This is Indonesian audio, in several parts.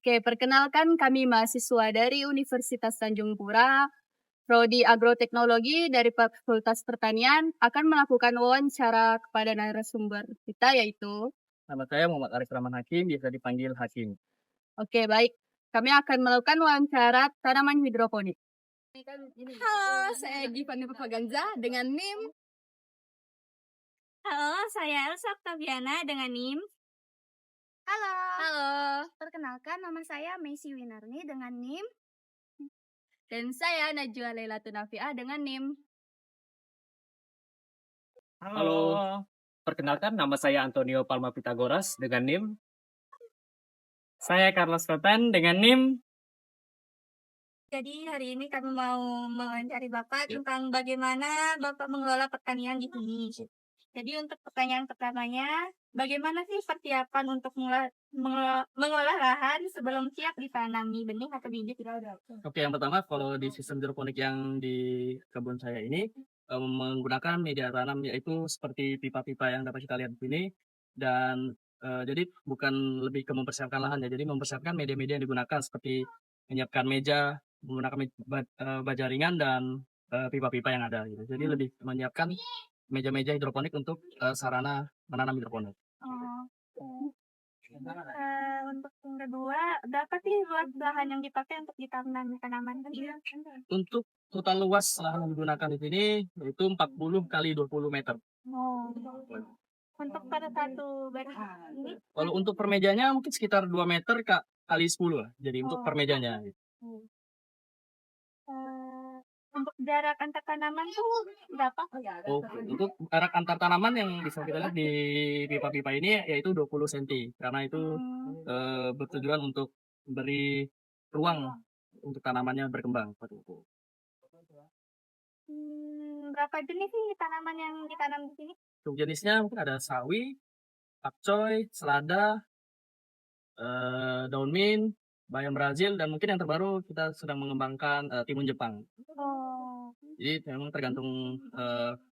Oke, perkenalkan kami mahasiswa dari Universitas Tanjung Pura, Prodi Agroteknologi dari Fakultas Pertanian akan melakukan wawancara kepada narasumber kita yaitu. Nama saya Muhammad Arif Rahman Hakim, biasa dipanggil Hakim. Oke, baik. Kami akan melakukan wawancara tanaman hidroponik. Halo, saya Givani Papaganza dengan NIM. Halo, saya Elsa Octaviana dengan NIM. Halo, perkenalkan nama saya Messi Winarni dengan NIM. Dan saya Najwa Laila Tunafiah dengan NIM. Halo, perkenalkan nama saya Antonio Palma Pitagoras dengan NIM. Saya Carlos Rotan dengan NIM. Jadi hari ini kami mau mewawancari Bapak tentang bagaimana Bapak mengelola pertanian di sini. Jadi untuk pertanyaan pertamanya, bagaimana sih persiapan untuk mengelola lahan sebelum siap ditanami benih atau bibit? Oke, yang pertama kalau di sistem hidroponik yang di kebun saya ini menggunakan media tanam yaitu seperti pipa-pipa yang dapat kita lihat di sini dan jadi bukan lebih ke mempersiapkan lahan ya, jadi mempersiapkan media-media yang digunakan seperti menyiapkan meja, menggunakan baja ringan dan pipa-pipa yang ada gitu. Jadi lebih menyiapkan meja-meja hidroponik untuk sarana menanam hidroponik. Untuk yang kedua, berapa sih luas lahan yang dipakai untuk ditanam tanaman? Untuk total luas lahan yang digunakan di sini yaitu 40 kali 20 meter. Untuk pada satu baris ini? Kalau untuk per mejanya mungkin sekitar 2 meter kali 10 lah. Jadi untuk per mejanya. Untuk jarak antar tanaman tuh berapa? Untuk jarak antar tanaman yang bisa kita lihat di pipa-pipa ini yaitu 20 cm. Karena itu bertujuan untuk memberi ruang untuk tanamannya berkembang. Berapa jenis sih tanaman yang ditanam di sini? Untuk jenisnya mungkin ada sawi, pakcoy, selada, daun mint, bayam Brazil, dan mungkin yang terbaru kita sedang mengembangkan timun Jepang. Jadi memang tergantung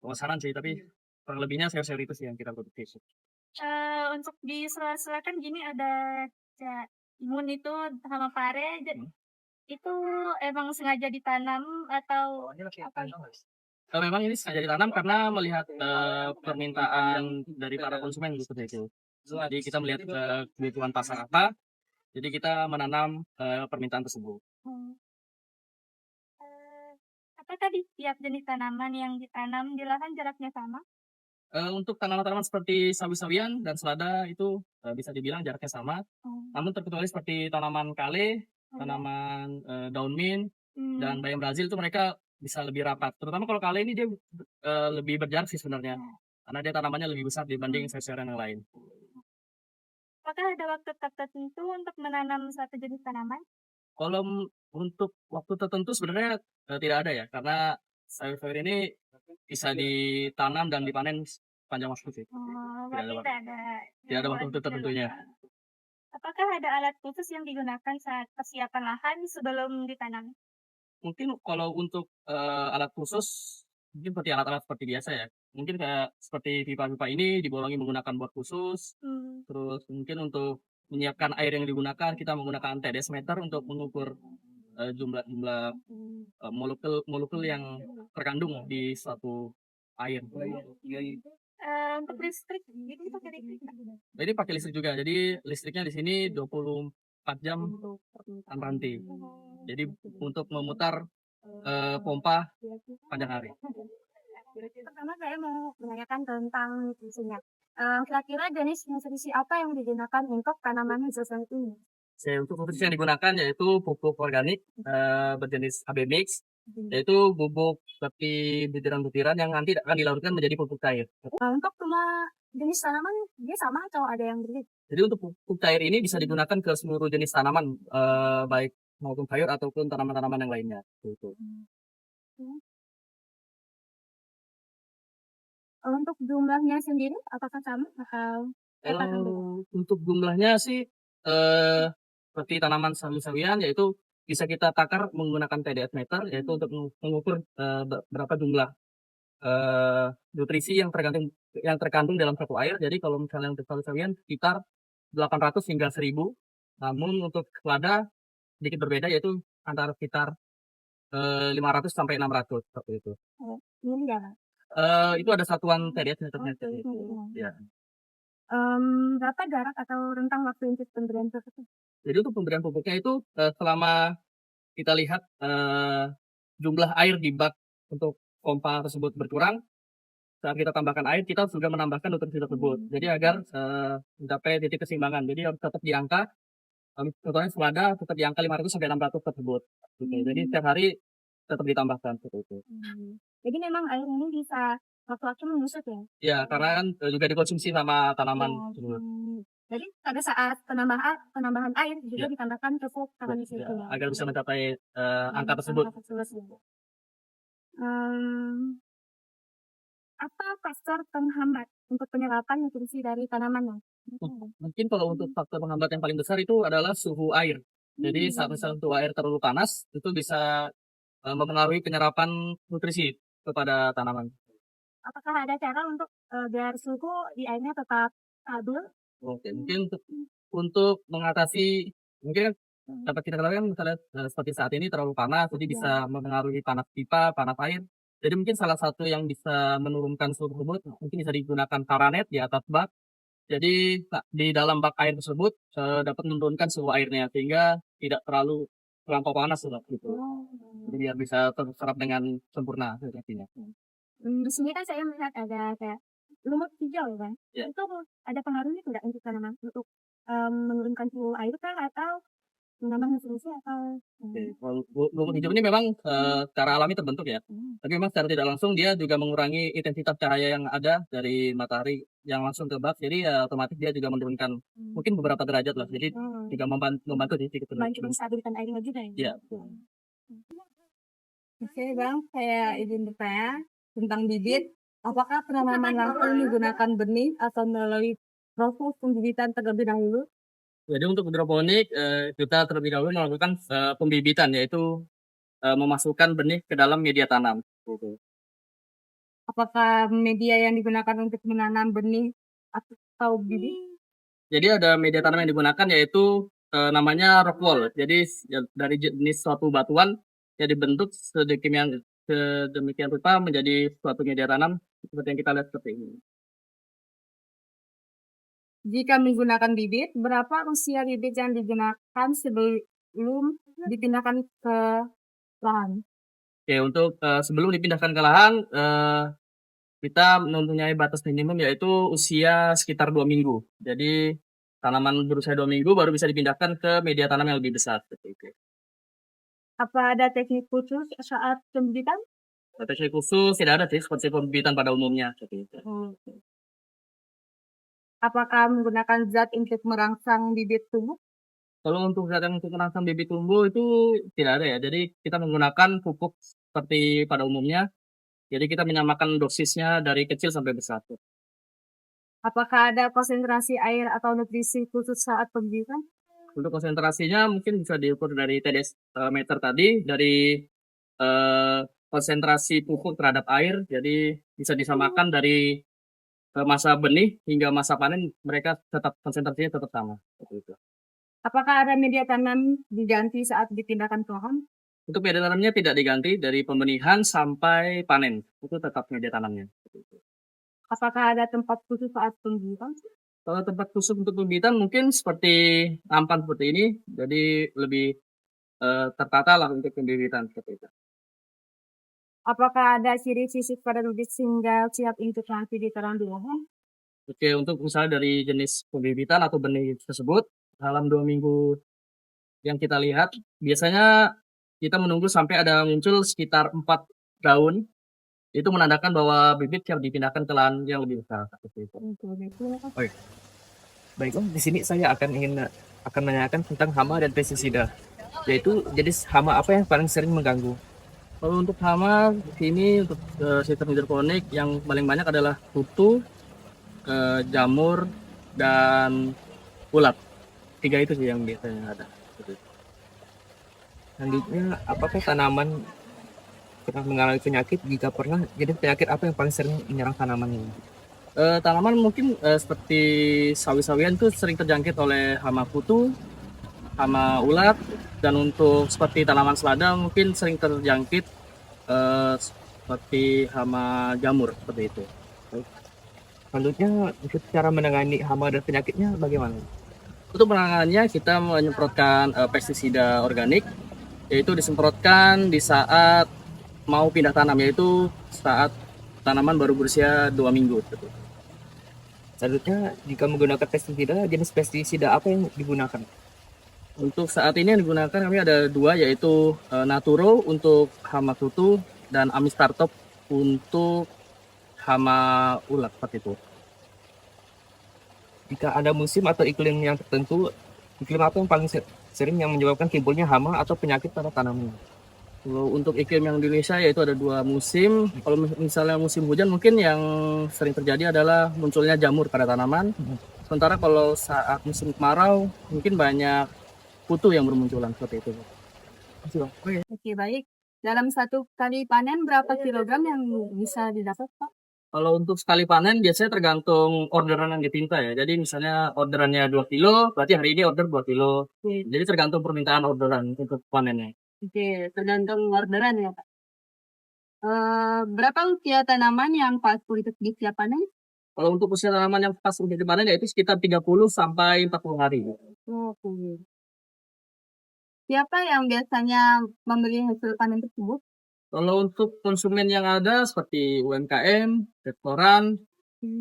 pemasaran sih, tapi kurang lebihnya sayur-sayur itu sih yang kita produksi. Untuk di sela-sela kan gini ada timun itu sama pare, itu emang sengaja ditanam atau apa? Memang ini sengaja ditanam karena melihat permintaan dari para konsumen seperti itu. Jadi kita melihat kebutuhan pasar apa, jadi kita menanam permintaan tersebut. Apa tadi tiap jenis tanaman yang ditanam di lahan jaraknya sama? Untuk tanaman-tanaman seperti sawi-sawian dan selada itu bisa dibilang jaraknya sama. Namun terkecuali seperti tanaman kale, tanaman daun mint, dan bayam Brazil itu mereka bisa lebih rapat. Terutama kalau kale ini dia lebih berjarak sih sebenarnya. Karena dia tanamannya lebih besar dibanding sayur-sayuran yang lain. Apakah ada waktu tertentu untuk menanam satu jenis tanaman? Kalau untuk waktu tertentu sebenarnya tidak ada ya, karena sayur-sayur ini bisa ditanam dan dipanen sepanjang waktu sih. Tidak ada waktu tertentunya. Apakah ada alat khusus yang digunakan saat persiapan lahan sebelum ditanam? Mungkin kalau untuk alat khusus, mungkin seperti alat-alat seperti biasa ya. Mungkin kayak seperti pipa-pipa ini dibolongi menggunakan bot khusus. Terus mungkin untuk menyiapkan air yang digunakan, kita menggunakan TDS meter untuk mengukur jumlah molekul yang terkandung di suatu air. Untuk listrik, ini pakai listrik? Jadi pakai listrik juga. Jadi listriknya di sini 24 jam tanpa henti. Jadi untuk memutar pompa panjang hari. Pertama saya mau menanyakan tentang nutrisinya. Kira-kira jenis nutrisi apa yang digunakan untuk tanaman hidroponik ini? Untuk nutrisi yang digunakan yaitu pupuk organik berjenis HB Mix, yaitu bubuk seperti butiran-butiran yang nanti akan dilarutkan menjadi pupuk cair. Untuk semua jenis tanaman dia sama atau ada yang berbeda? Jadi untuk pupuk cair ini bisa digunakan ke seluruh jenis tanaman, baik maupun sayur ataupun tanaman-tanaman yang lainnya. Untuk jumlahnya sendiri apakah sama atau untuk jumlahnya sih seperti tanaman sawi-sawian yaitu bisa kita takar menggunakan TDS meter, yaitu untuk mengukur berapa jumlah nutrisi yang terkandung dalam satu air. Jadi kalau misalnya untuk sawi-sawian sekitar 800 hingga 1000 Namun untuk lada sedikit berbeda, yaitu antara sekitar 500 sampai 600 seperti itu. Ini enggak? Itu ada satuan TDS meternya. Oke, Gitu. oke. Ya. Berapa jarak atau rentang waktu untuk pemberian pupuk? Jadi untuk pemberian pupuknya itu selama kita lihat jumlah air di bak untuk pompa tersebut berkurang, saat kita tambahkan air kita juga menambahkan nutrisi tersebut. Jadi agar mencapai titik keseimbangan. Jadi harus tetap di angka, contohnya selada tetap di angka 500 sampai 600 tersebut. Gitu. Jadi setiap hari tetap ditambahkan seperti itu. Jadi memang air ini bisa waktu-waktu menyusut ya? Ya, karena kan juga dikonsumsi sama tanaman Ya, tersebut. Jadi pada saat penambahan air juga Ya. ditambahkan pupuk tanaman itu Ya, ya? agar bisa mencapai angka tersebut. Apa faktor penghambat untuk penyerapan nutrisi dari tanaman? Mungkin kalau untuk faktor penghambat yang paling besar itu adalah suhu air. Jadi saat misalnya suhu air terlalu panas, itu bisa mempengaruhi penyerapan nutrisi kepada tanaman. Apakah ada cara untuk biar suhu di airnya tetap stabil? Oke, mungkin untuk mengatasi, mungkin dapat kita ketahui kan misalnya seperti saat ini terlalu panas, jadi bisa mempengaruhi panas pipa, panas air. Jadi mungkin salah satu yang bisa menurunkan suhu tersebut mungkin bisa digunakan paranet di atas bak. Jadi di dalam bak air tersebut dapat menurunkan suhu airnya sehingga tidak terlalu terlampau panas gitu. Jadi biar bisa terserap dengan sempurna nutrisinya. Di sini kan saya melihat ada kayak lumut hijau kan? Ya. Itu ada pengaruhnya tidak untuk tanaman untuk menurunkan suhu air kah atau menambah nutrisi atau? Kalau lumut hijau ini memang secara alami terbentuk ya. Tapi memang secara tidak langsung dia juga mengurangi intensitas cahaya yang ada dari matahari yang langsung ke bak. Jadi ya otomatis dia juga menurunkan mungkin beberapa derajat lah. Jadi juga membantu sedikit. Bantu menstabilkan airnya juga ya? Iya. Oke Bang, saya izin bertanya tentang bibit. Apakah penanaman langsung menggunakan benih atau melalui proses pembibitan terlebih dahulu? Jadi untuk hidroponik kita terlebih dahulu melakukan pembibitan, yaitu memasukkan benih ke dalam media tanam. Apakah media yang digunakan untuk menanam benih atau bibit? Jadi ada media tanam yang digunakan yaitu namanya rock wool. Jadi dari jenis suatu batuan yang dibentuk sedemikian rupa menjadi suatu media tanam seperti yang kita lihat seperti ini. Jika menggunakan bibit, berapa usia bibit yang digunakan sebelum dipindahkan ke lahan? Oke, untuk sebelum dipindahkan ke lahan, kita mempunyai batas minimum yaitu usia sekitar 2 minggu. Jadi tanaman berusia 2 minggu baru bisa dipindahkan ke media tanam yang lebih besar. Seperti itu. Apa ada teknik khusus saat pembibitan? Teknik khusus tidak ada sih seperti pembibitan pada umumnya. Seperti itu. Apakah menggunakan zat untuk merangsang bibit tumbuh? Kalau untuk zat yang untuk merangsang bibit tumbuh itu tidak ada ya. Jadi kita menggunakan pupuk seperti pada umumnya. Jadi kita menyamakan dosisnya dari kecil sampai besar. Apakah ada konsentrasi air atau nutrisi khusus saat pembibitan? Untuk konsentrasinya mungkin bisa diukur dari TDS meter tadi, dari konsentrasi pupuk terhadap air. Jadi bisa disamakan dari masa benih hingga masa panen, mereka tetap konsentrasinya tetap sama. Seperti itu. Apakah ada media tanam diganti saat dipindahkan ke lahan? Untuk media tanamnya tidak diganti dari pembenihan sampai panen. Itu tetap media tanamnya. Seperti itu. Apakah ada tempat khusus saat pembibitan? Kalau tempat khusus untuk pembibitan mungkin seperti nampan seperti ini, jadi lebih tertata lah untuk pembibitan seperti itu. Apakah ada ciri fisik pada bibit sehingga siap untuk nanti ditanam di lahan? Oke, untuk misalnya dari jenis pembibitan atau benih tersebut, dalam 2 minggu yang kita lihat, biasanya kita menunggu sampai ada muncul sekitar 4 daun. Itu menandakan bahwa bibit siap dipindahkan ke lahan yang lebih besar. Seperti itu. Baik, di sini saya akan menanyakan tentang hama dan pestisida. Yaitu jenis hama apa yang paling sering mengganggu? Kalau untuk hama di sini untuk sistem hidroponik yang paling banyak adalah kutu, jamur, dan ulat. 3 itu sih yang biasanya ada. Selanjutnya, apakah tanaman pernah mengalami penyakit? Jika pernah, jadi penyakit apa yang paling sering menyerang tanaman ini? Tanaman mungkin seperti sawi-sawian itu sering terjangkit oleh hama kutu, hama ulat, dan untuk seperti tanaman selada mungkin sering terjangkit seperti hama jamur seperti itu. Selanjutnya untuk cara menangani hama dan penyakitnya bagaimana? Untuk penanganannya kita menyemprotkan pestisida organik, yaitu disemprotkan di saat mau pindah tanam, yaitu saat tanaman baru berusia 2 minggu. Selanjutnya jika menggunakan pestisida, jenis pestisida apa yang digunakan? Untuk saat ini yang digunakan kami ada 2, yaitu Naturo untuk hama tutu dan Amistartop untuk hama ulat seperti itu. Jika ada musim atau iklim yang tertentu, iklim apa yang paling sering yang menyebabkan timbulnya hama atau penyakit pada tanaman? Kalau untuk iklim yang di Indonesia yaitu ada 2 musim. Kalau misalnya musim hujan mungkin yang sering terjadi adalah munculnya jamur pada tanaman. Sementara kalau saat musim kemarau mungkin banyak kutu yang bermunculan seperti itu. Oke, baik. Dalam satu kali panen berapa kilogram yang bisa didapat, Pak? Kalau untuk sekali panen biasanya tergantung orderan yang diminta ya. Jadi misalnya orderannya 2 kilo, berarti hari ini order 2 kilo. Jadi tergantung permintaan orderan untuk panennya. Oke, tergantung orderan ya, Pak. Berapa usia tanaman yang pas untuk disiap panen? Kalau untuk usia tanaman yang pas untuk dipanen yaitu sekitar 30 sampai 40 hari. Oke. Siapa yang biasanya membeli hasil panen tersebut? Kalau untuk konsumen yang ada seperti UMKM, restoran,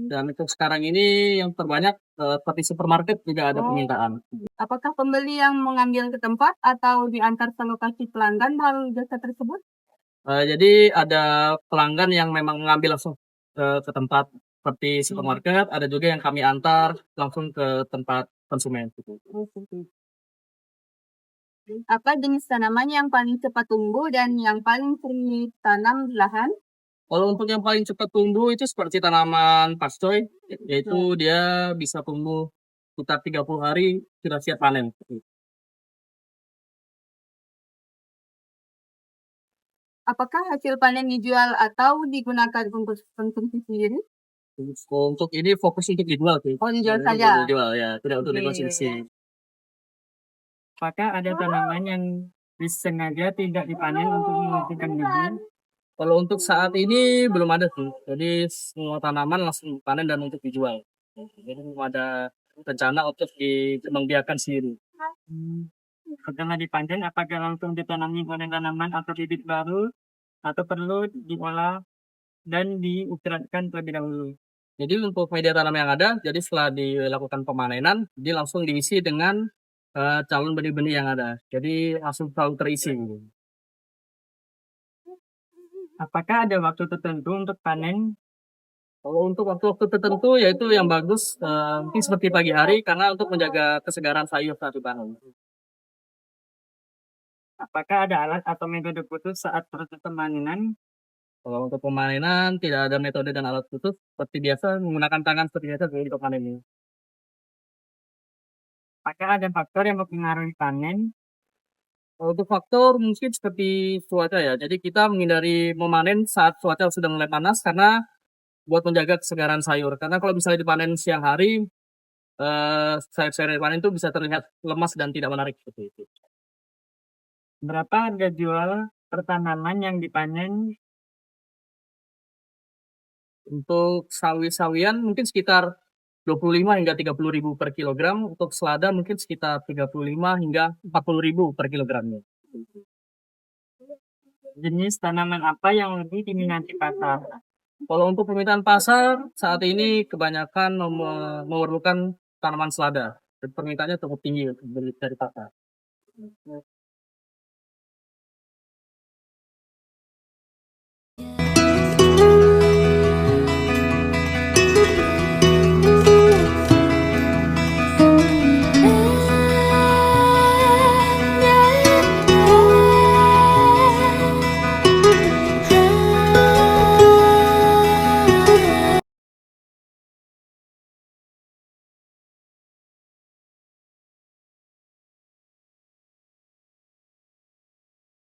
dan untuk sekarang ini yang terbanyak seperti supermarket juga ada permintaan. Apakah pembeli yang mengambil ke tempat atau diantar ke lokasi pelanggan melalui jasa tersebut? Jadi ada pelanggan yang memang mengambil langsung ke tempat seperti supermarket, ada juga yang kami antar langsung ke tempat konsumen. Apa jenis tanaman yang paling cepat tumbuh dan yang paling sering ditanam di lahan? Kalau untuk yang paling cepat tumbuh itu seperti tanaman pakcoy, yaitu dia bisa tumbuh sekitar 30 hari sudah siap panen. Apakah hasil panen dijual atau digunakan untuk konsumsi sendiri? Untuk ini fokus untuk dijual sih. Oh, dijual saja. Dijual ya, tidak untuk dikonsumsi. Apakah ada tanaman yang disengaja tidak dipanen untuk menghasilkan biji? Kalau untuk saat ini belum ada sih. Jadi semua tanaman langsung dipanen dan untuk dijual. Jadi belum ada rencana untuk dikembangbiakan sendiri. Setelah dipanen, apakah langsung ditanami oleh tanaman atau bibit baru, atau perlu diolah dan diukirkan terlebih dahulu? Jadi untuk media tanam yang ada, jadi setelah dilakukan pemanenan, dia langsung diisi dengan calon benih-benih yang ada. Jadi langsung selalu terisi. Apakah ada waktu tertentu untuk panen? Kalau untuk waktu-waktu tertentu yaitu yang bagus mungkin seperti pagi hari karena untuk menjaga kesegaran sayur saat dipanen. Apakah ada alat atau metode khusus saat proses pemanenan? Kalau untuk pemanenan tidak ada metode dan alat khusus, seperti biasa menggunakan tangan seperti biasa untuk panen. Apakah ada faktor yang mempengaruhi panen? Kalau untuk faktor mungkin seperti cuaca ya. Jadi kita menghindari memanen saat cuaca sudah mulai panas karena buat menjaga kesegaran sayur. Karena kalau misalnya dipanen siang hari, sayur-sayur yang dipanen itu bisa terlihat lemas dan tidak menarik seperti itu. Berapa harga jual per tanaman yang dipanen? Untuk sawi-sawian mungkin sekitar 25 hingga 30 ribu per kilogram. Untuk selada mungkin sekitar 35 hingga 40 ribu per kilogramnya. Jenis tanaman apa yang lebih diminati pasar? Kalau untuk permintaan pasar saat ini kebanyakan memerlukan tanaman selada. Dan permintaannya cukup tinggi dari pasar.